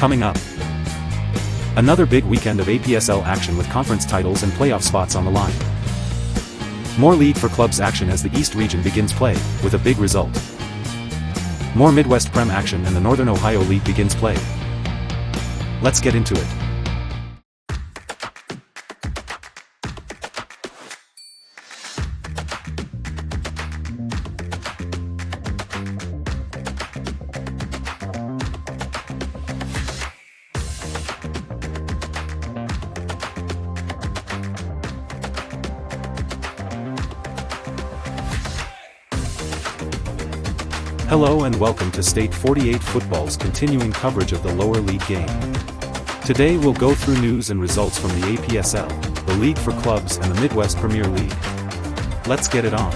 Coming up, another big weekend of APSL action with conference titles and playoff spots on the line. More League for Clubs action as the East region begins play, with a big result. More Midwest Prem action and the Northern Ohio League begins play. Let's get into it. Hello and welcome to State 48 Football's continuing coverage of the lower league game. Today we'll go through news and results from the APSL, the League for Clubs and the Midwest Premier League. Let's get it on.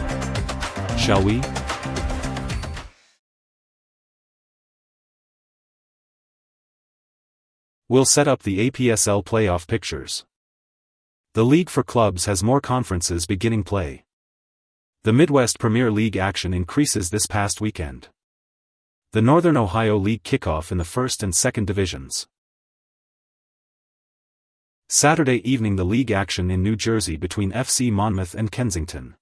Shall we? We'll set up the APSL playoff pictures. The League for Clubs has more conferences beginning play. The Midwest Premier League action increases this past weekend. The Northern Ohio League kickoff in the first and second divisions. Saturday evening the league action in New Jersey between FC Monmouth and Kensington.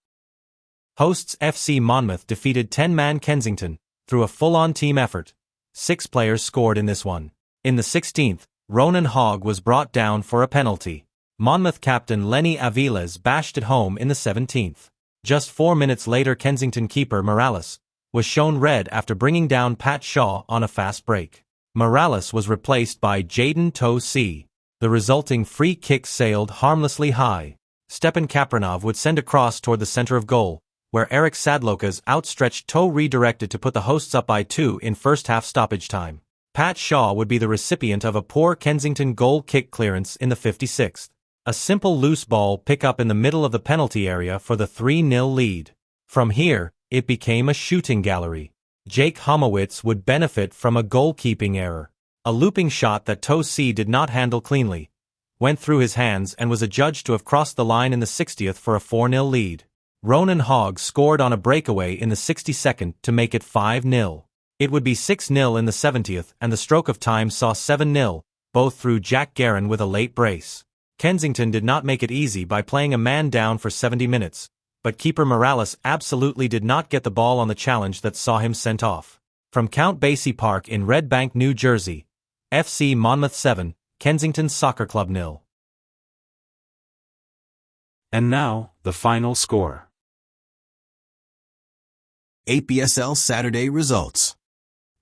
Hosts FC Monmouth defeated 10-man Kensington through a full-on team effort. 6 players scored in this one. In the 16th, Ronan Hogg was brought down for a penalty. Monmouth captain Lenny Aviles bashed it home in the 17th. Just 4 minutes later Kensington keeper Morales was shown red after bringing down Pat Shaw on a fast break. Morales was replaced by Jaden Toe-C. The resulting free kick sailed harmlessly high. Stepan Kapranov would send a cross toward the center of goal, where Eric Sadloka's outstretched toe redirected to put the hosts up by 2 in first half stoppage time. Pat Shaw would be the recipient of a poor Kensington goal kick clearance in the 56th. A simple loose ball pick-up in the middle of the penalty area for the 3-0 lead. From here, it became a shooting gallery. Jake Homowitz would benefit from a goalkeeping error. A looping shot that Toe-C did not handle cleanly went through his hands and was adjudged to have crossed the line in the 60th for a 4-0 lead. Ronan Hogg scored on a breakaway in the 62nd to make it 5-0. It would be 6-0 in the 70th and the stroke of time saw 7-0, both through Jack Guerin with a late brace. Kensington did not make it easy by playing a man down for 70 minutes, but keeper Morales absolutely did not get the ball on the challenge that saw him sent off. From Count Basie Park in Red Bank, New Jersey, FC Monmouth 7, Kensington Soccer Club 0. And now, the final score. APSL Saturday results.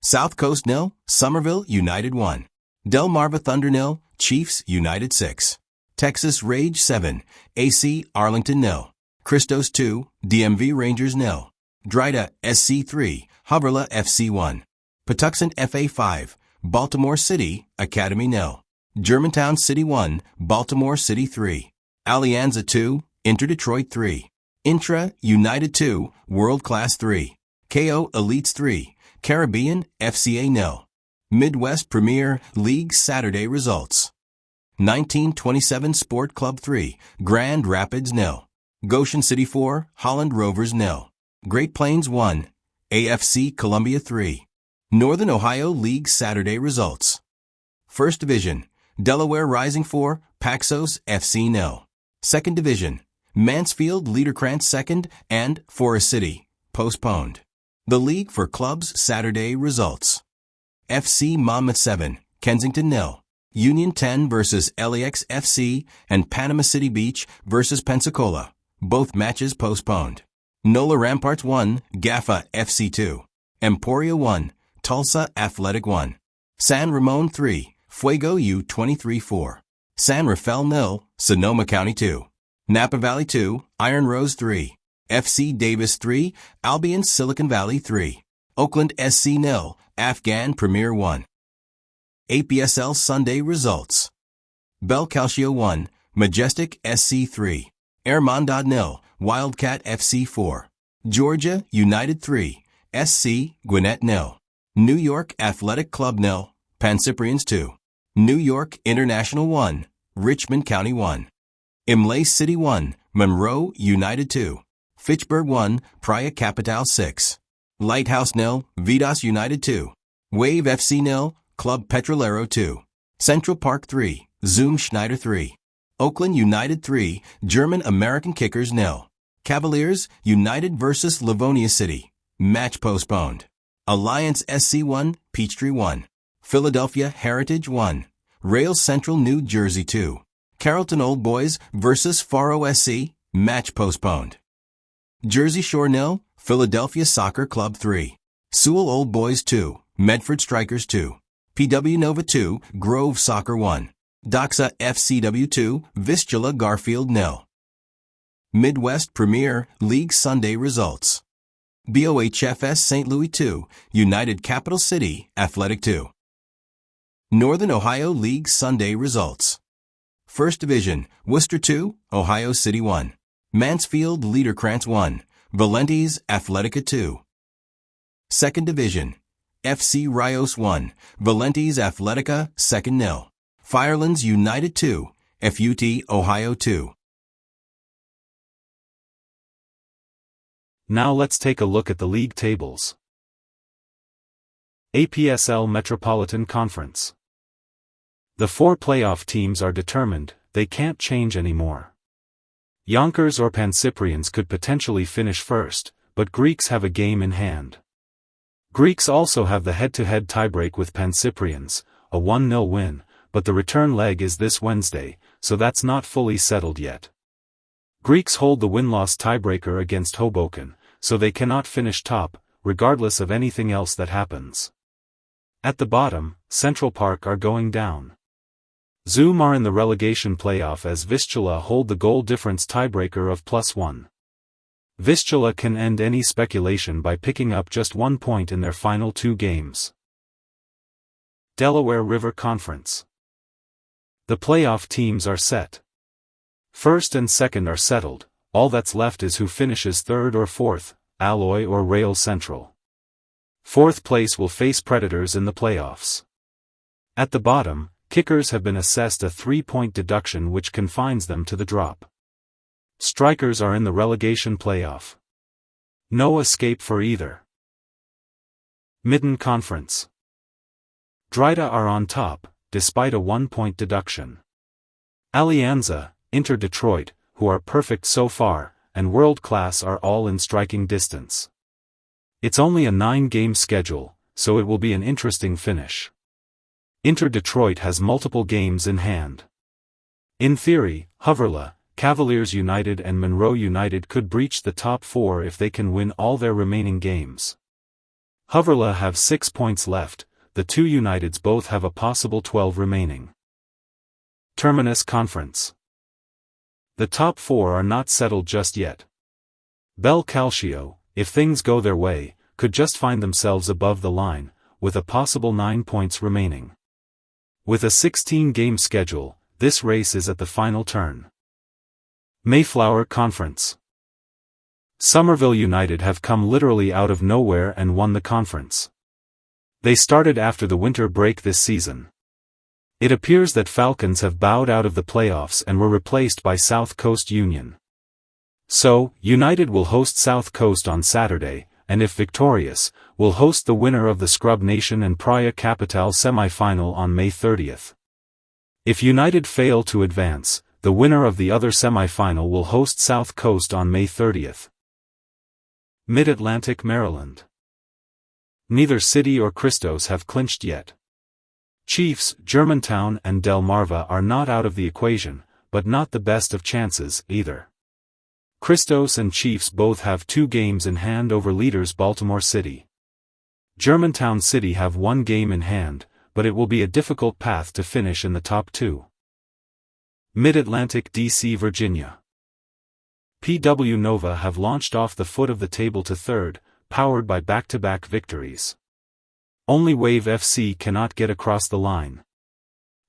South Coast 0, Somerville United 1. Delmarva Thunder 0, Chiefs United 6. Texas Rage 7, AC Arlington 0. Christos 2, DMV Rangers 0. Drida SC 3, Haverla FC 1. Patuxent FA 5, Baltimore City Academy 0. Germantown City 1, Baltimore City 3. Alianza 2, Inter Detroit 3. Intra United 2, World Class 3. KO Elites 3, Caribbean FCA 0. Midwest Premier League Saturday results. 1927 Sport Club 3, Grand Rapids 0. Goshen City 4, Holland Rovers 0. Great Plains 1, AFC Columbia 3. Northern Ohio League Saturday results. First Division, Delaware Rising 4, Paxos FC 0. Second Division, Mansfield Liederkrantz 2nd and Forest City, postponed. The League for Clubs Saturday results. FC Monmouth 7, Kensington 0. Union 10 vs. LAX FC and Panama City Beach vs. Pensacola, both matches postponed. NOLA Ramparts 1, GAFA FC 2. Emporia 1, Tulsa Athletic 1. San Ramon 3, Fuego U23 4. San Rafael 0, Sonoma County 2. Napa Valley 2, Iron Rose 3. FC Davis 3, Albion Silicon Valley 3. Oakland SC 0, Afghan Premier 1. APSL Sunday results. Bel Calcio 1, Majestic SC 3. Hermandad 0, Wildcat FC 4. Georgia United 3, SC Gwinnett 0. New York Athletic Club 0, Pancyprians 2. New York International 1, Richmond County 1. Imlay City 1, Monroe United 2. Fitchburg 1, Praia Capital 6. Lighthouse 0, Vidas United 2. Wave FC 0, Club Petrolero 2. Central Park 3, Zoom Schneider 3. Oakland United 3, German American Kickers 0. Cavaliers United vs. Livonia City. Match postponed. Alliance SC 1, Peachtree 1. Philadelphia Heritage 1. Rail Central New Jersey 2. Carrollton Old Boys vs. Faro SC. Match postponed. Jersey Shore 0, Philadelphia Soccer Club 3. Sewell Old Boys 2, Medford Strikers 2. PW Nova 2, Grove Soccer 1. Doxa FCW 2, Vistula Garfield 0. Midwest Premier League Sunday results. BOHFS St. Louis 2, United Capital City Athletic 2. Northern Ohio League Sunday results. First Division, Worcester 2, Ohio City 1. Mansfield Liederkrantz 1, Valentes Athletica 2. Second Division, FC Rios 1, Valentes Athletica 2nd 0. Firelands United 2, FUT Ohio 2. Now let's take a look at the league tables. APSL Metropolitan Conference. The 4 playoff teams are determined, they can't change anymore. Yonkers or Pancyprians could potentially finish first, but Greeks have a game in hand. Greeks also have the head-to-head tiebreak with Pancyprians, a 1-0 win, but the return leg is this Wednesday, so that's not fully settled yet. Greeks hold the win-loss tiebreaker against Hoboken, so they cannot finish top, regardless of anything else that happens. At the bottom, Central Park are going down. Zoom are in the relegation playoff as Vistula hold the goal difference tiebreaker of +1. Vistula can end any speculation by picking up just 1 point in their final 2 games. Delaware River Conference. The playoff teams are set. First and second are settled, all that's left is who finishes third or fourth, Alloy or Rail Central. Fourth place will face Predators in the playoffs. At the bottom, Kickers have been assessed a 3-point deduction which confines them to the drop. Strikers are in the relegation playoff. No escape for either. Midden Conference. Drida are on top, despite a 1-point deduction. Alianza, Inter Detroit, who are perfect so far, and World Class are all in striking distance. It's only a 9-game schedule, so it will be an interesting finish. Inter Detroit has multiple games in hand. In theory, Haverla, Cavaliers United and Monroe United could breach the top 4 if they can win all their remaining games. Haverla have 6 points left, the 2 Uniteds both have a possible 12 remaining. Terminus Conference. The top 4 are not settled just yet. Bel Calcio, if things go their way, could just find themselves above the line, with a possible 9 points remaining. With a 16-game schedule, this race is at the final turn. Mayflower Conference. Somerville United have come literally out of nowhere and won the conference. They started after the winter break this season. It appears that Falcons have bowed out of the playoffs and were replaced by South Coast Union. So, United will host South Coast on Saturday, and if victorious, will host the winner of the Scrub Nation and Praia Capital semi-final on May 30th. If United fail to advance, the winner of the other semi-final will host South Coast on May 30th. Mid-Atlantic Maryland. Neither City or Christos have clinched yet. Chiefs, Germantown and Delmarva are not out of the equation, but not the best of chances, either. Christos and Chiefs both have 2 games in hand over leaders Baltimore City. Germantown City have 1 game in hand, but it will be a difficult path to finish in the top 2. Mid-Atlantic DC Virginia. PW Nova have launched off the foot of the table to third, powered by back-to-back victories. Only Wave FC cannot get across the line.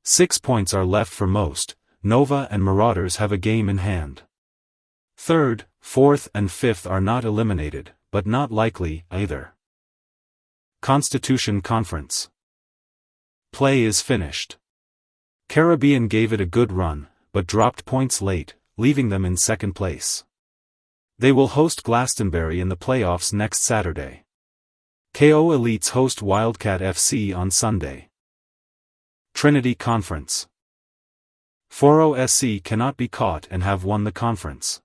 6 points are left for most, Nova and Marauders have a game in hand. Third, fourth and fifth are not eliminated, but not likely, either. Constitution Conference. Play is finished. Caribbean gave it a good run, but dropped points late, leaving them in second place. They will host Glastonbury in the playoffs next Saturday. KO Elites host Wildcat FC on Sunday. Trinity Conference. Foro SC cannot be caught and have won the conference.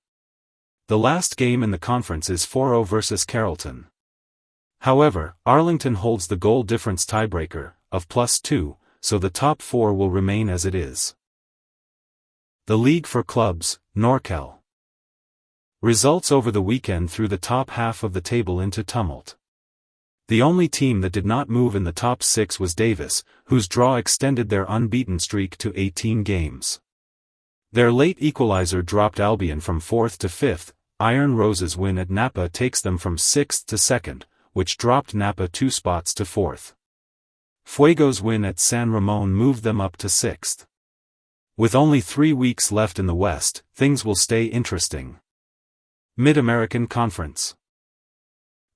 The last game in the conference is Foro vs Carrollton. However, Arlington holds the goal difference tiebreaker, of +2, so the top 4 will remain as it is. The League for Clubs, NOSL. Results over the weekend threw the top half of the table into tumult. The only team that did not move in the top 6 was Davis, whose draw extended their unbeaten streak to 18 games. Their late equalizer dropped Albion from 4th to 5th, Iron Roses' win at Napa takes them from 6th to 2nd, which dropped Napa 2 spots to 4th. Fuego's win at San Ramon moved them up to 6th. With only 3 weeks left in the West, things will stay interesting. Mid-American Conference.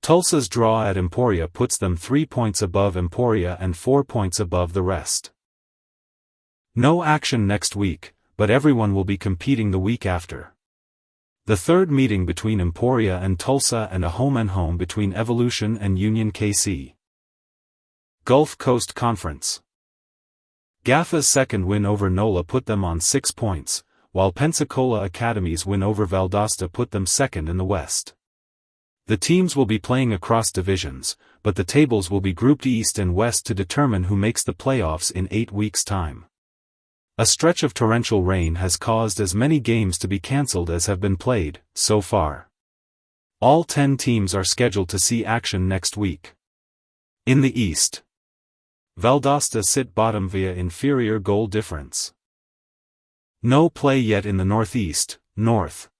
Tulsa's draw at Emporia puts them 3 points above Emporia and 4 points above the rest. No action next week, but everyone will be competing the week after. The third meeting between Emporia and Tulsa and a home-and-home between Evolution and Union KC. Gulf Coast Conference. GAFA's second win over NOLA put them on 6 points, while Pensacola Academy's win over Valdosta put them second in the West. The teams will be playing across divisions, but the tables will be grouped East and West to determine who makes the playoffs in 8 weeks' time. A stretch of torrential rain has caused as many games to be cancelled as have been played, so far. All 10 teams are scheduled to see action next week. In the East, Valdosta sit bottom via inferior goal difference. No play yet in the Northeast, North.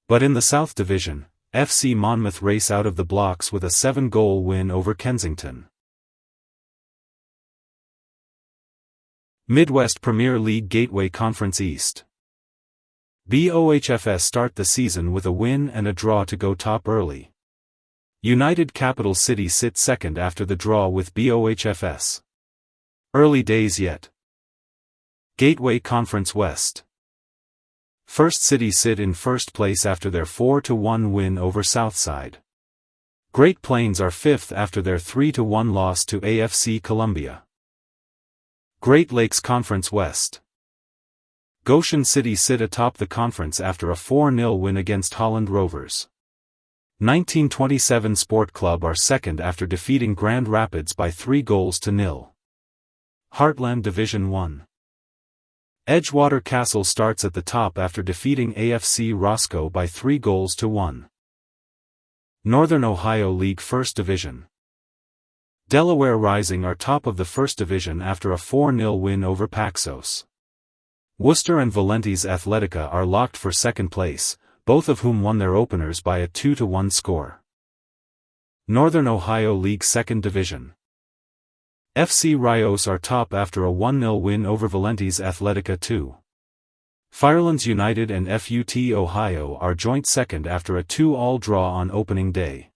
But in the South Division, FC Monmouth race out of the blocks with a 7-goal win over Kensington. Midwest Premier League Gateway Conference East. BOHFS start the season with a win and a draw to go top early. United Capital City sit second after the draw with BOHFS. Early days yet. Gateway Conference West. First City sit in first place after their 4-1 win over Southside. Great Plains are fifth after their 3-1 loss to AFC Columbia. Great Lakes Conference West. Goshen City sit atop the conference after a 4-0 win against Holland Rovers. 1927 Sport Club are second after defeating Grand Rapids by 3-0. Heartland Division 1. Edgewater Castle starts at the top after defeating AFC Roscoe by 3-1. Northern Ohio League First Division. Delaware Rising are top of the First Division after a 4-0 win over Paxos. Worcester and Valentes Athletica are locked for second place, both of whom won their openers by a 2-1 score. Northern Ohio League Second Division. FC Rios are top after a 1-0 win over Valentes Athletica 2. Firelands United and FUT Ohio are joint second after a 2-all draw on opening day.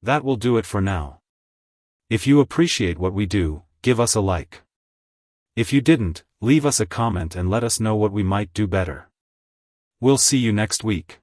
That will do it for now. If you appreciate what we do, give us a like. If you didn't, leave us a comment and let us know what we might do better. We'll see you next week.